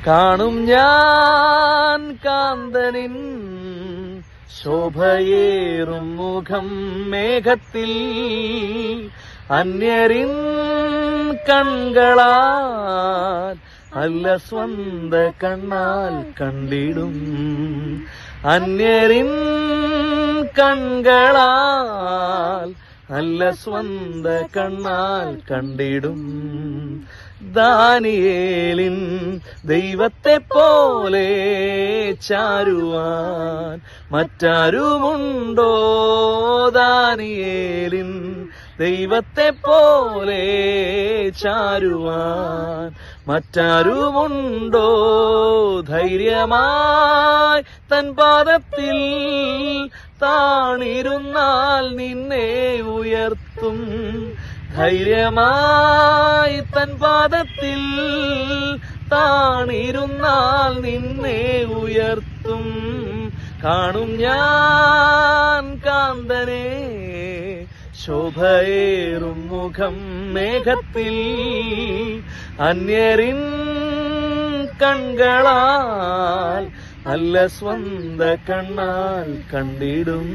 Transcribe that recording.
കാണും ഞാൻ കാന്തനിൻ ശോഭയേറും മുഖം മേഘത്തിൽ, അന്യരിൻ കൺകളാൽ അല്ല സ്വന്ത കണ്ണാൽ കണ്ടിടും. അന്യരിൻ കൺകളാൽ അല്ല സ്വന്ത കണ്ണാൽ കണ്ടിടും. ദാനിയേലിൻ ദൈവത്തെ പോലെ ചാരുവാൻ മറ്റാരുമുണ്ടോ? ദാനിയേലിൻ ദൈവത്തെ പോലെ ചാരുവാൻ മറ്റാരുമുണ്ടോ? ധൈര്യമായി തൻ പാദത്തിൽ താണിരുന്നാൽ നിന്നെ ഉയർത്തും. ധൈര്യമായി തൻ പാദത്തിൽ താണിരുന്നാൽ നിന്നെ ഉയർത്തും. കാണും ഞാൻ കാന്തനെ ശോഭയേറും മുഖം മേഘത്തിൽ, അന്യരിൻ കൺകളാൽ അല്ല സ്വന്ത കണ്ണാൽ കണ്ടിടും.